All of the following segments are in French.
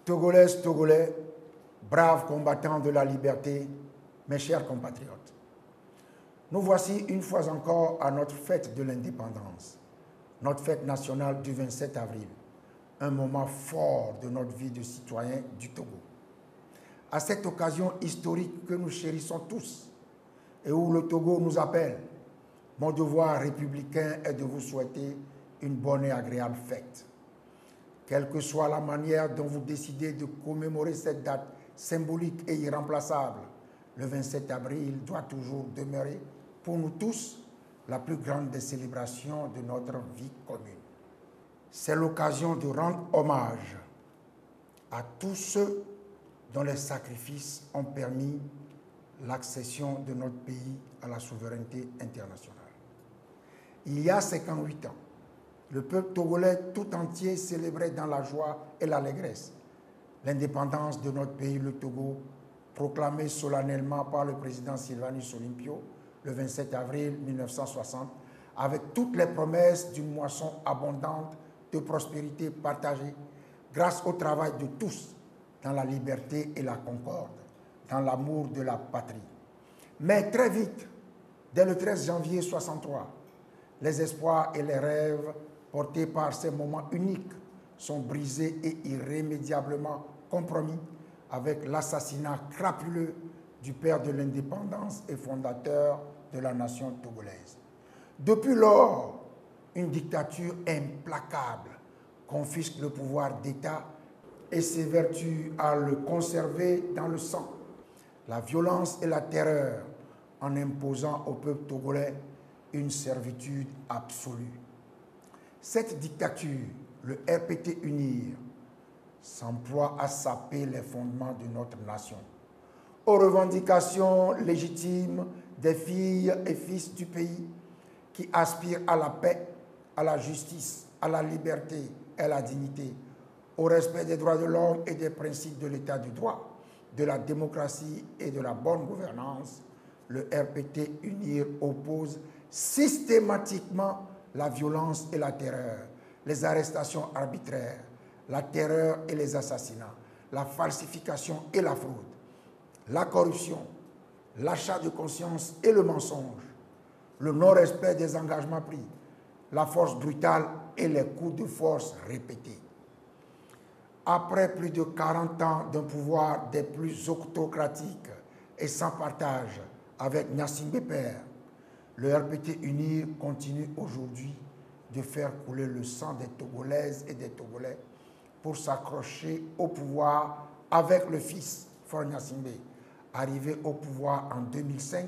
Togolaises, Togolais, braves combattants de la liberté, mes chers compatriotes, nous voici une fois encore à notre fête de l'indépendance, notre fête nationale du 27 avril, un moment fort de notre vie de citoyens du Togo. À cette occasion historique que nous chérissons tous et où le Togo nous appelle, mon devoir républicain est de vous souhaiter une bonne et agréable fête. Quelle que soit la manière dont vous décidez de commémorer cette date symbolique et irremplaçable, le 27 avril doit toujours demeurer pour nous tous la plus grande des célébrations de notre vie commune. C'est l'occasion de rendre hommage à tous ceux dont les sacrifices ont permis l'accession de notre pays à la souveraineté internationale. Il y a 58 ans, le peuple togolais tout entier célébrait dans la joie et l'allégresse l'indépendance de notre pays, le Togo, proclamée solennellement par le président Sylvanus Olympio le 27 avril 1960, avec toutes les promesses d'une moisson abondante de prospérité partagée grâce au travail de tous dans la liberté et la concorde, dans l'amour de la patrie. Mais très vite, dès le 13 janvier 1963, les espoirs et les rêves portés par ces moments uniques sont brisés et irrémédiablement compromis avec l'assassinat crapuleux du père de l'indépendance et fondateur de la nation togolaise. Depuis lors, une dictature implacable confisque le pouvoir d'État et s'évertue à le conserver dans le sang. La violence et la terreur en imposant au peuple togolais une servitude absolue. Cette dictature, le RPT UNIR, s'emploie à saper les fondements de notre nation, aux revendications légitimes des filles et fils du pays qui aspirent à la paix, à la justice, à la liberté et à la dignité, au respect des droits de l'homme et des principes de l'état de droit, de la démocratie et de la bonne gouvernance. Le RPT UNIR oppose systématiquement la violence et la terreur, les arrestations arbitraires, la terreur et les assassinats, la falsification et la fraude, la corruption, l'achat de conscience et le mensonge, le non-respect des engagements pris, la force brutale et les coups de force répétés. Après plus de 40 ans d'un pouvoir des plus autocratiques et sans partage avec Gnassingbé Père, le RPT UNIR continue aujourd'hui de faire couler le sang des Togolaises et des Togolais pour s'accrocher au pouvoir avec le fils, Faure Gnassingbé, arrivé au pouvoir en 2005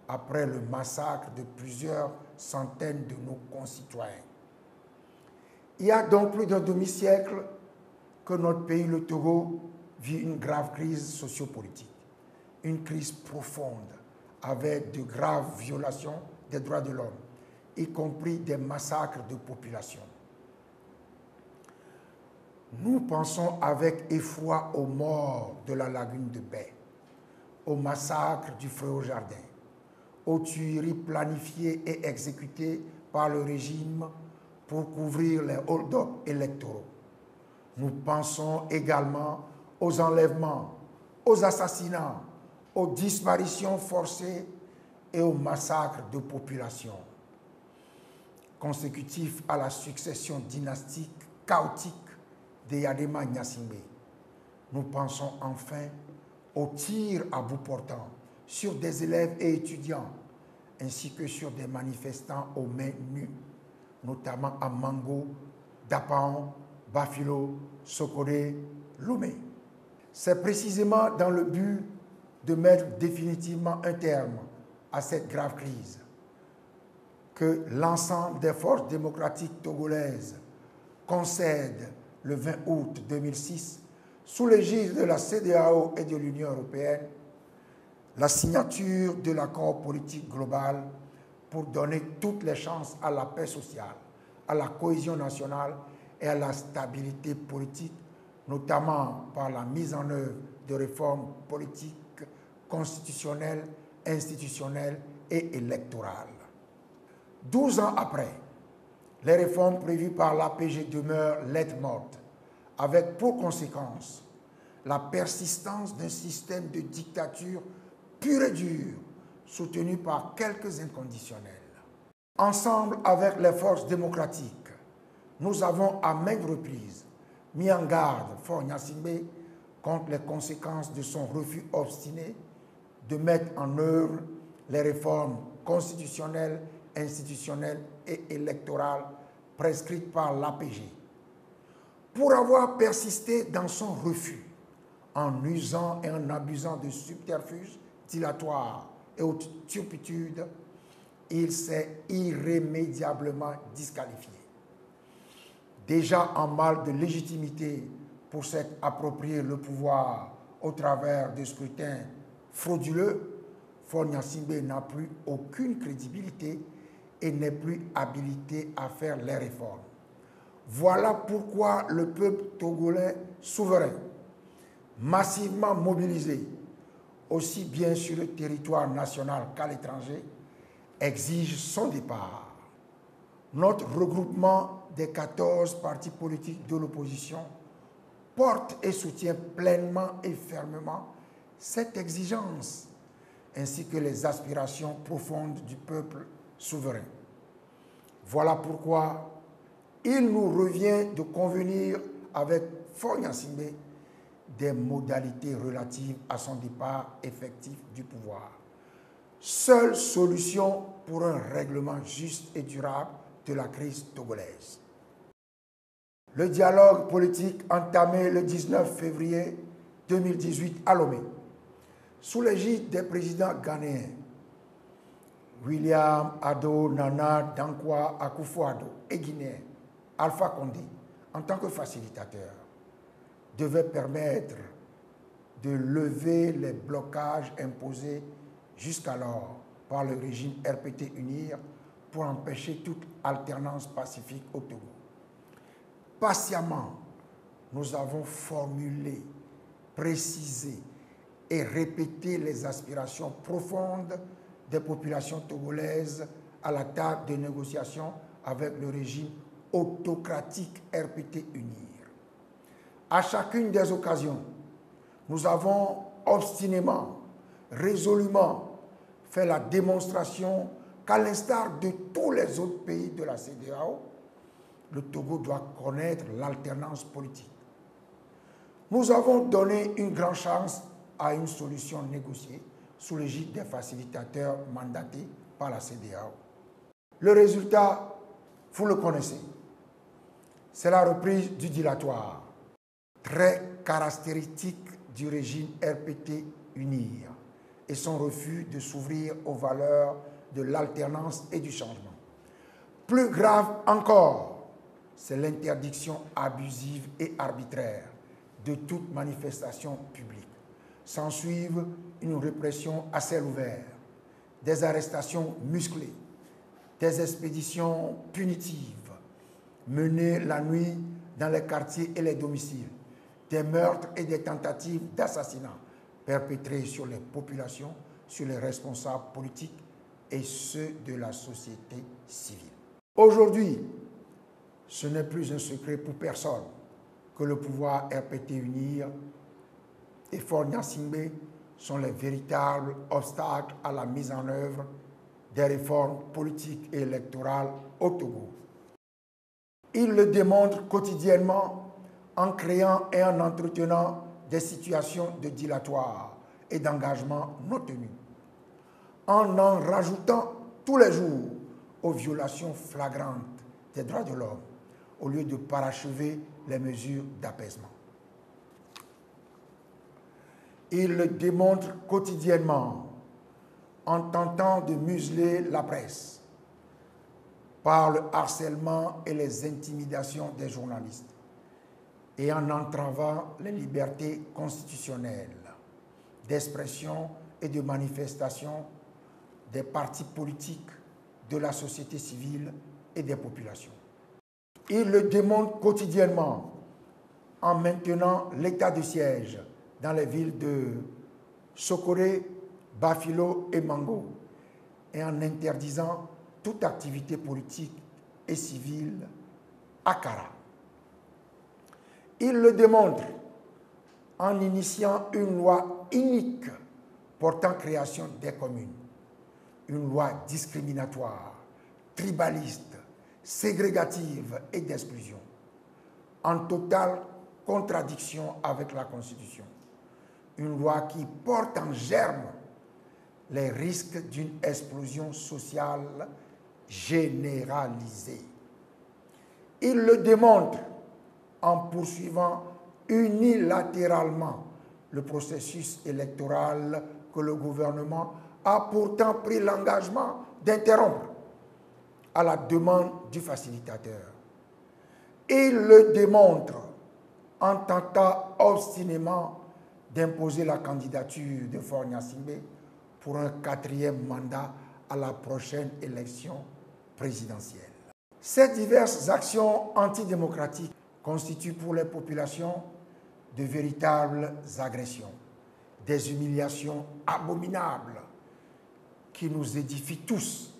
après le massacre de plusieurs centaines de nos concitoyens. Il y a donc plus d'un demi-siècle que notre pays, le Togo, vit une grave crise sociopolitique, une crise profonde avec de graves violations des droits de l'homme, y compris des massacres de population. Nous pensons avec effroi aux morts de la lagune de Baie, au massacre du Fréau-Jardin, aux tueries planifiées et exécutées par le régime pour couvrir les hold-up électoraux. Nous pensons également aux enlèvements, aux assassinats, aux disparitions forcées et aux massacres de population, consécutifs à la succession dynastique chaotique de Yadema Gnassingbé. Nous pensons enfin aux tirs à bout portant sur des élèves et étudiants, ainsi que sur des manifestants aux mains nues, notamment à Mango, Dapaon, Bafilo, Sokoré, Lomé. C'est précisément dans le but de mettre définitivement un terme à cette grave crise que l'ensemble des forces démocratiques togolaises concède le 20 août 2006, sous l'égide de la CEDEAO et de l'Union européenne, la signature de l'accord politique global pour donner toutes les chances à la paix sociale, à la cohésion nationale et à la stabilité politique, notamment par la mise en œuvre de réformes politiques, constitutionnelles, institutionnelles et électorales. 12 ans après, les réformes prévues par l'APG demeurent lettre morte, avec pour conséquence la persistance d'un système de dictature pur et dur, soutenu par quelques inconditionnels. Ensemble avec les forces démocratiques, nous avons à maintes reprises mis en garde Faure Gnassingbé contre les conséquences de son refus obstiné de mettre en œuvre les réformes constitutionnelles, institutionnelles et électorales prescrites par l'APG. Pour avoir persisté dans son refus, en usant et en abusant de subterfuges dilatoires et de turpitudes, il s'est irrémédiablement disqualifié. Déjà en mal de légitimité pour s'être approprié le pouvoir au travers de scrutins frauduleux, Faure Gnassingbé n'a plus aucune crédibilité et n'est plus habilité à faire les réformes. Voilà pourquoi le peuple togolais souverain, massivement mobilisé, aussi bien sur le territoire national qu'à l'étranger, exige son départ. Notre regroupement des 14 partis politiques de l'opposition porte et soutient pleinement et fermement cette exigence, ainsi que les aspirations profondes du peuple souverain. Voilà pourquoi il nous revient de convenir avec Faure Gnassingbé des modalités relatives à son départ effectif du pouvoir. Seule solution pour un règlement juste et durable de la crise togolaise. Le dialogue politique entamé le 19 février 2018 à Lomé, sous l'égide des présidents ghanéens William Ado Nana Dankwa Akufo-Addo et guinéen Alpha Condé, en tant que facilitateur, devait permettre de lever les blocages imposés jusqu'alors par le régime RPT UNIR pour empêcher toute alternance pacifique au Togo. Patiemment, nous avons formulé, précisé et répété les aspirations profondes des populations togolaises à la table de négociation avec le régime autocratique RPT UNIR. À chacune des occasions, nous avons obstinément, résolument fait la démonstration qu'à l'instar de tous les autres pays de la CEDEAO, le Togo doit connaître l'alternance politique. Nous avons donné une grande chance à une solution négociée sous l'égide des facilitateurs mandatés par la CEDEAO. Le résultat, vous le connaissez, c'est la reprise du dilatoire, très caractéristique du régime RPT UNIR, et son refus de s'ouvrir aux valeurs de l'alternance et du changement. Plus grave encore, c'est l'interdiction abusive et arbitraire de toute manifestation publique. S'ensuivent une répression à ciel ouvert, des arrestations musclées, des expéditions punitives menées la nuit dans les quartiers et les domiciles, des meurtres et des tentatives d'assassinat perpétrés sur les populations, sur les responsables politiques et ceux de la société civile. Aujourd'hui, ce n'est plus un secret pour personne que le pouvoir RPT UNIR et Faure Gnassingbé sont les véritables obstacles à la mise en œuvre des réformes politiques et électorales au Togo. Ils le démontrent quotidiennement en créant et en entretenant des situations de dilatoire et d'engagement non tenus, en rajoutant tous les jours aux violations flagrantes des droits de l'homme, au lieu de parachever les mesures d'apaisement. Ils le démontrent quotidiennement en tentant de museler la presse par le harcèlement et les intimidations des journalistes et en entravant les libertés constitutionnelles d'expression et de manifestation des partis politiques, de la société civile et des populations. Ils le démontrent quotidiennement en maintenant l'état de siège dans les villes de Sokoré, Bafilo et Mango et en interdisant toute activité politique et civile à Kara. Il le démontre en initiant une loi unique portant création des communes. Une loi discriminatoire, tribaliste, ségrégative et d'exclusion, en totale contradiction avec la Constitution. Une loi qui porte en germe les risques d'une explosion sociale généralisée. Il le démontre en poursuivant unilatéralement le processus électoral que le gouvernement a pourtant pris l'engagement d'interrompre à la demande du facilitateur. Il le démontre en tentant obstinément d'imposer la candidature de Faure Gnassingbé pour un 4e mandat à la prochaine élection présidentielle. Ces diverses actions antidémocratiques constituent pour les populations de véritables agressions, des humiliations abominables qui nous édifient tous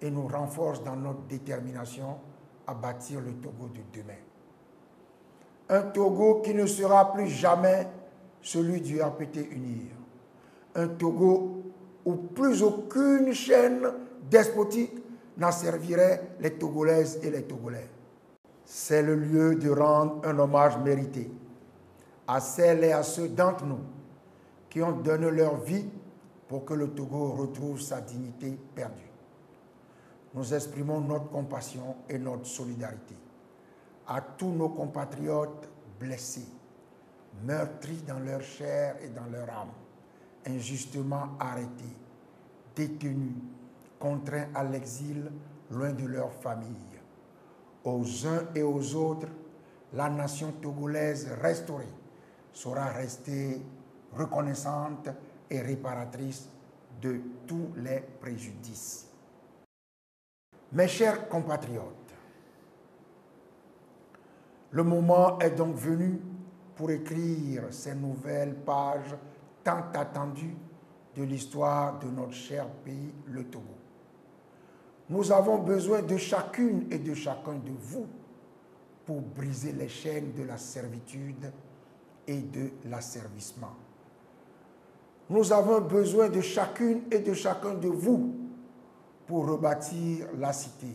et nous renforcent dans notre détermination à bâtir le Togo de demain. Un Togo qui ne sera plus jamais celui du RPT UNIR. Un Togo où plus aucune chaîne despotique n'asservirait les Togolaises et les Togolais. C'est le lieu de rendre un hommage mérité à celles et à ceux d'entre nous qui ont donné leur vie pour que le Togo retrouve sa dignité perdue. Nous exprimons notre compassion et notre solidarité à tous nos compatriotes blessés, meurtris dans leur chair et dans leur âme, injustement arrêtés, détenus, contraints à l'exil loin de leur famille. Aux uns et aux autres, la nation togolaise restaurée saura rester reconnaissante et réparatrice de tous les préjudices. Mes chers compatriotes, le moment est donc venu pour écrire ces nouvelles pages tant attendues de l'histoire de notre cher pays, le Togo. Nous avons besoin de chacune et de chacun de vous pour briser les chaînes de la servitude et de l'asservissement. Nous avons besoin de chacune et de chacun de vous pour rebâtir la cité.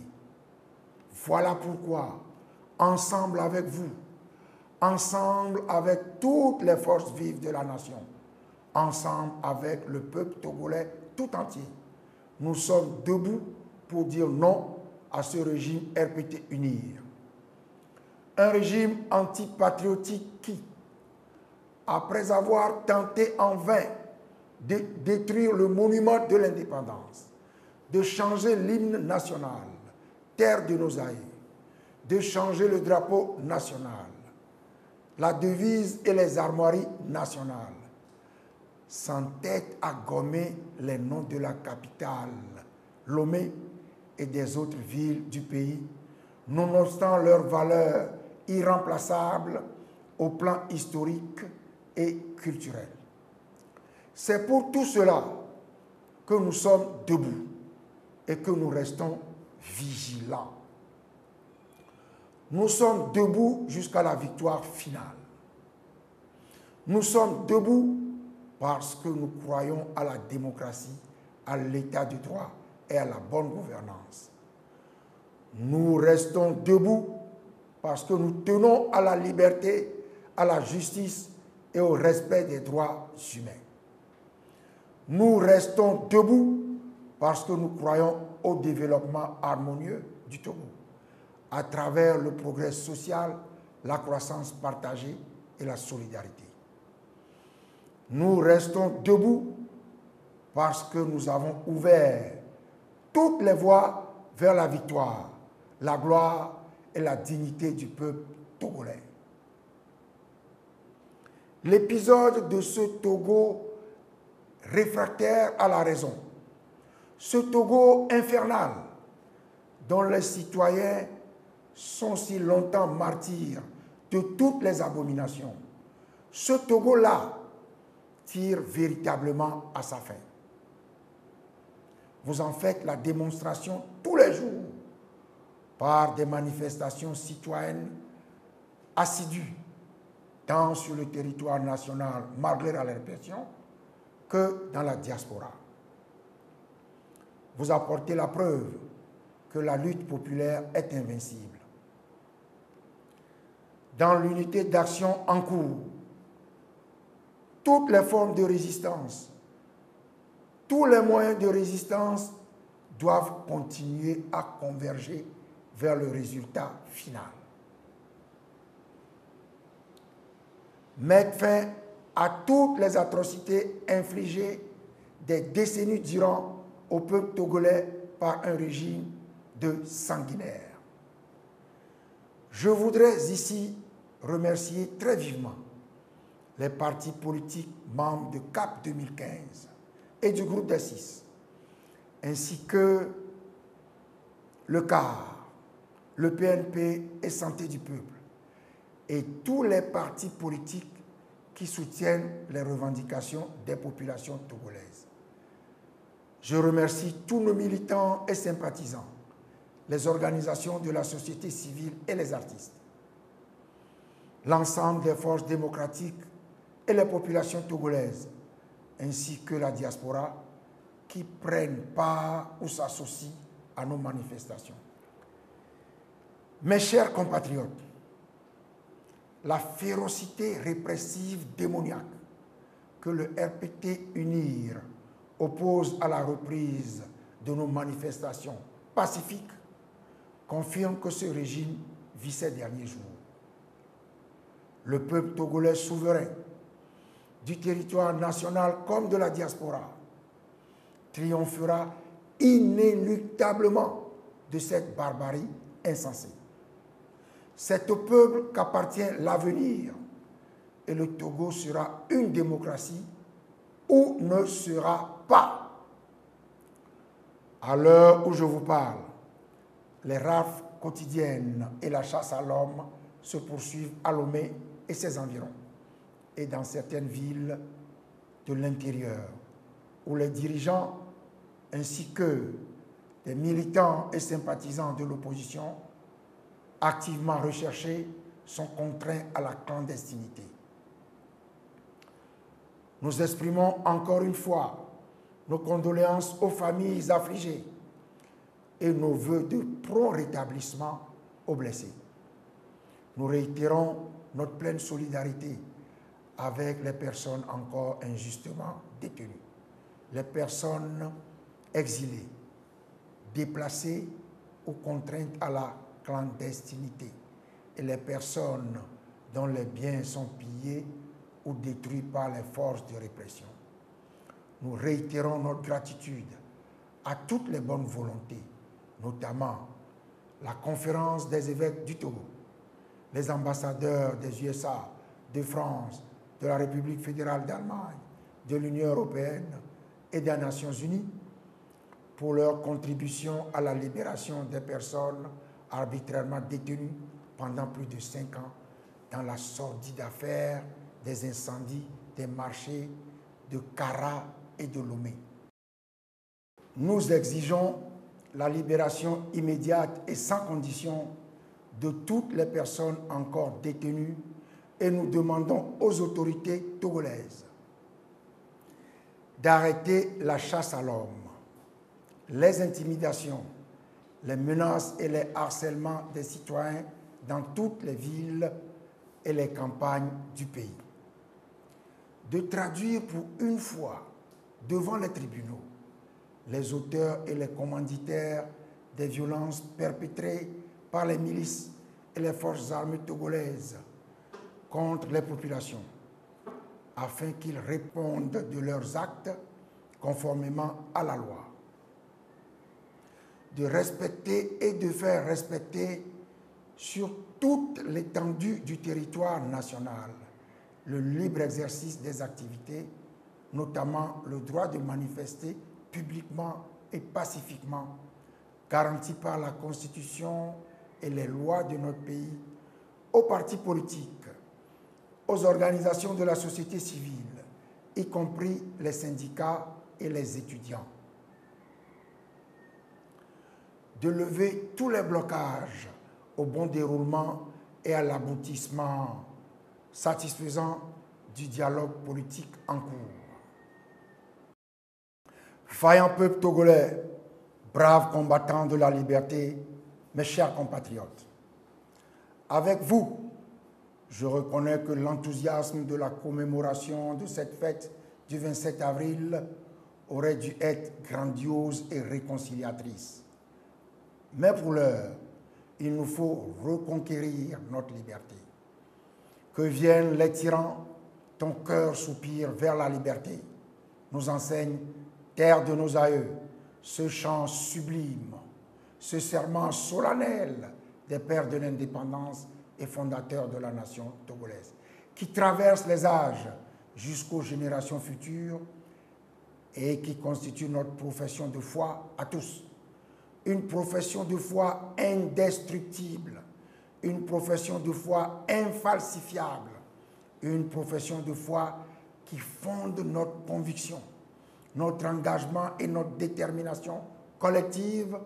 Voilà pourquoi, ensemble avec vous, ensemble avec toutes les forces vives de la nation, ensemble avec le peuple togolais tout entier, nous sommes debout pour dire non à ce régime RPT UNIR. Un régime antipatriotique qui, après avoir tenté en vain de détruire le monument de l'indépendance, de changer l'hymne national, terre de nos aïeux, de changer le drapeau national, la devise et les armoiries nationales, s'entête à gommer les noms de la capitale, Lomé, et des autres villes du pays, nonobstant leur valeur irremplaçable au plan historique et culturel. C'est pour tout cela que nous sommes debout et que nous restons vigilants. Nous sommes debout jusqu'à la victoire finale. Nous sommes debout parce que nous croyons à la démocratie, à l'état de droit et à la bonne gouvernance. Nous restons debout parce que nous tenons à la liberté, à la justice et au respect des droits humains. Nous restons debout parce que nous croyons au développement harmonieux du Togo, à travers le progrès social, la croissance partagée et la solidarité. Nous restons debout parce que nous avons ouvert toutes les voies vers la victoire, la gloire et la dignité du peuple togolais. L'épisode de ce Togo réfractaire à la raison, ce Togo infernal dont les citoyens sont si longtemps martyrs de toutes les abominations, ce Togo-là tire véritablement à sa fin. Vous en faites la démonstration tous les jours par des manifestations citoyennes assidues tant sur le territoire national, malgré la répression, que dans la diaspora. Vous apportez la preuve que la lutte populaire est invincible. Dans l'unité d'action en cours, toutes les formes de résistance, tous les moyens de résistance doivent continuer à converger vers le résultat final. Mettre fin à toutes les atrocités infligées des décennies durant au peuple togolais par un régime de sanguinaires. Je voudrais ici remercier très vivement les partis politiques membres de CAP 2015 et du groupe des 6, ainsi que le CAR, le PNP et Santé du Peuple, et tous les partis politiques qui soutiennent les revendications des populations togolaises. Je remercie tous nos militants et sympathisants, les organisations de la société civile et les artistes, l'ensemble des forces démocratiques et les populations togolaises, ainsi que la diaspora qui prennent part ou s'associent à nos manifestations. Mes chers compatriotes, la férocité répressive démoniaque que le RPT UNIR oppose à la reprise de nos manifestations pacifiques confirme que ce régime vit ses derniers jours. Le peuple togolais souverain, du territoire national comme de la diaspora, triomphera inéluctablement de cette barbarie insensée. C'est au peuple qu'appartient l'avenir et le Togo sera une démocratie ou ne sera pas. À l'heure où je vous parle, les rafles quotidiennes et la chasse à l'homme se poursuivent à Lomé et ses environs, et dans certaines villes de l'intérieur, où les dirigeants ainsi que des militants et sympathisants de l'opposition activement recherchés sont contraints à la clandestinité. Nous exprimons encore une fois nos condoléances aux familles affligées et nos vœux de prompt rétablissement aux blessés. Nous réitérons notre pleine solidarité avec les personnes encore injustement détenues, les personnes exilées, déplacées ou contraintes à la clandestinité et les personnes dont les biens sont pillés ou détruits par les forces de répression. Nous réitérons notre gratitude à toutes les bonnes volontés, notamment la Conférence des évêques du Togo, les ambassadeurs des USA, de France, de la République fédérale d'Allemagne, de l'Union européenne et des Nations unies pour leur contribution à la libération des personnes arbitrairement détenues pendant plus de 5 ans dans la sordide affaire des incendies des marchés de Kara et de Lomé. Nous exigeons la libération immédiate et sans condition de toutes les personnes encore détenues et nous demandons aux autorités togolaises d'arrêter la chasse à l'homme, les intimidations, les menaces et les harcèlements des citoyens dans toutes les villes et les campagnes du pays. De traduire pour une fois devant les tribunaux les auteurs et les commanditaires des violences perpétrées par les milices et les forces armées togolaises contre les populations, afin qu'ils répondent de leurs actes conformément à la loi. De respecter et de faire respecter sur toute l'étendue du territoire national le libre exercice des activités, notamment le droit de manifester publiquement et pacifiquement, garanti par la Constitution et les lois de notre pays, aux partis politiques, aux organisations de la société civile, y compris les syndicats et les étudiants. De lever tous les blocages au bon déroulement et à l'aboutissement satisfaisant du dialogue politique en cours. Vaillant peuple togolais, braves combattants de la liberté, mes chers compatriotes, avec vous, je reconnais que l'enthousiasme de la commémoration de cette fête du 27 avril aurait dû être grandiose et réconciliatrice. Mais pour l'heure, il nous faut reconquérir notre liberté. Que viennent les tyrans, ton cœur soupire vers la liberté, nous enseigne, terre de nos aïeux, ce chant sublime, ce serment solennel des pères de l'indépendance et fondateurs de la nation togolaise, qui traverse les âges jusqu'aux générations futures et qui constitue notre profession de foi à tous. Une profession de foi indestructible, une profession de foi infalsifiable, une profession de foi qui fonde notre conviction, notre engagement et notre détermination collective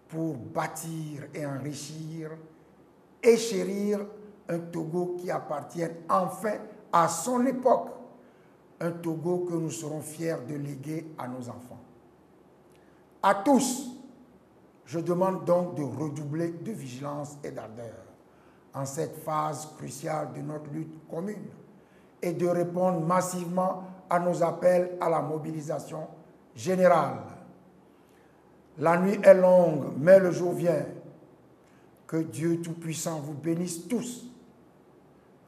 pour bâtir et enrichir et chérir un Togo qui appartienne enfin à son époque, un Togo que nous serons fiers de léguer à nos enfants. À tous, je demande donc de redoubler de vigilance et d'ardeur en cette phase cruciale de notre lutte commune et de répondre massivement à nos appels à la mobilisation générale. La nuit est longue, mais le jour vient. Que Dieu Tout-Puissant vous bénisse tous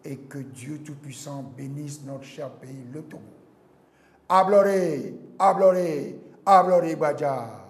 et que Dieu Tout-Puissant bénisse notre cher pays, le Togo. Abloré, abloré, abloré Badja.